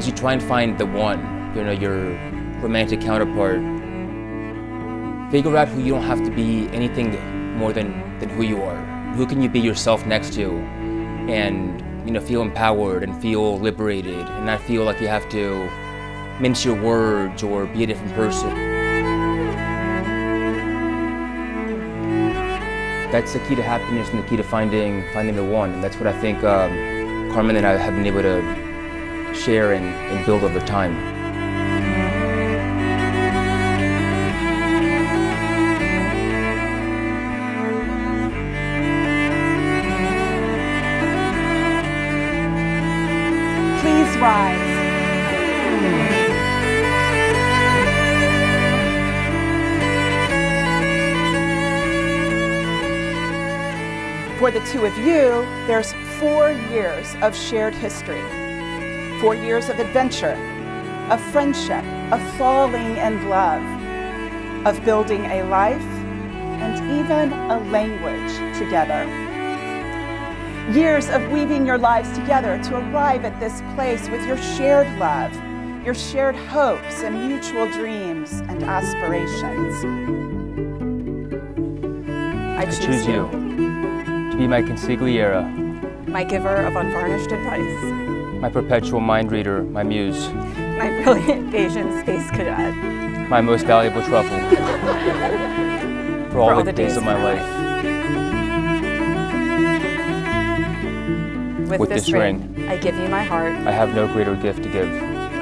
you try and find the one, you know, your romantic counterpart, figure out who you don't have to be anything more than who you are. Who can you be yourself next to and, you know, feel empowered and feel liberated and not feel like you have to mince your words or be a different person. That's the key to happiness and the key to finding the one. And that's what I think Carmen and I have been able to share and build over time. Please rise. For the two of you, there's 4 years of shared history, 4 years of adventure, of friendship, of falling in love, of building a life, and even a language together. Years of weaving your lives together to arrive at this place with your shared love, your shared hopes and mutual dreams and aspirations. I choose you. To be my consigliera. My giver of unvarnished advice. My perpetual mind reader, my muse. My brilliant Asian space cadet. My most valuable truffle. For all the days of my life. With this ring, I give you my heart. I have no greater gift to give.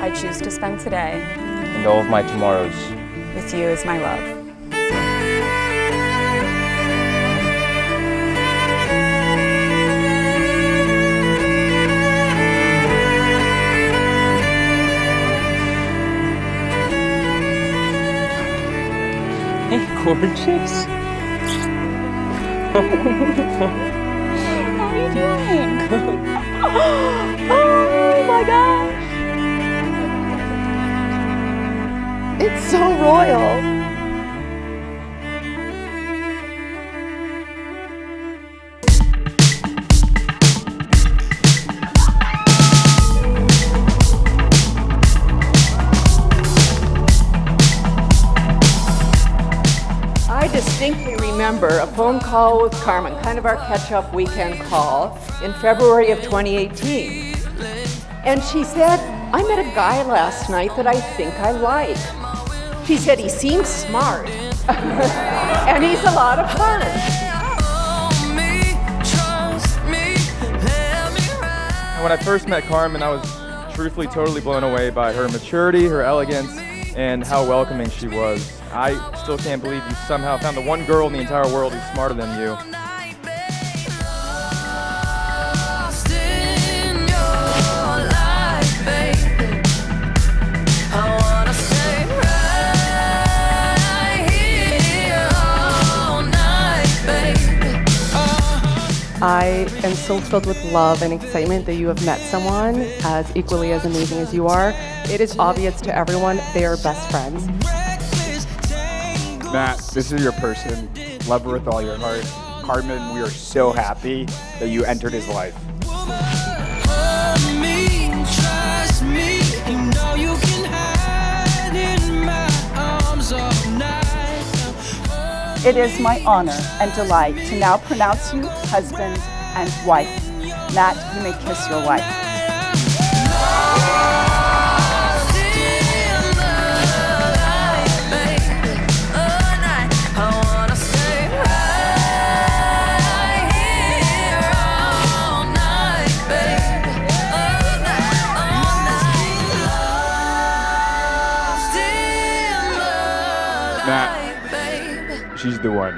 I choose to spend today. And all of my tomorrows. With you as my love. Gorgeous. How are you doing? Oh my gosh. It's so royal. I distinctly remember a phone call with Carmen, kind of our catch-up weekend call, in February of 2018. And she said, I met a guy last night that I think I like. She said, he seems smart, and he's a lot of fun. When I first met Carmen, I was truthfully totally blown away by her maturity, her elegance, and how welcoming she was. I still can't believe you somehow found the one girl in the entire world who's smarter than you. I am so filled with love and excitement that you have met someone as equally as amazing as you are. It is obvious to everyone they are best friends. Matt, this is your person. Love her with all your heart. Carmen, we are so happy that you entered his life. It is my honor and delight to now pronounce you husband and wife. Matt, you may kiss your wife. Matt, she's the one.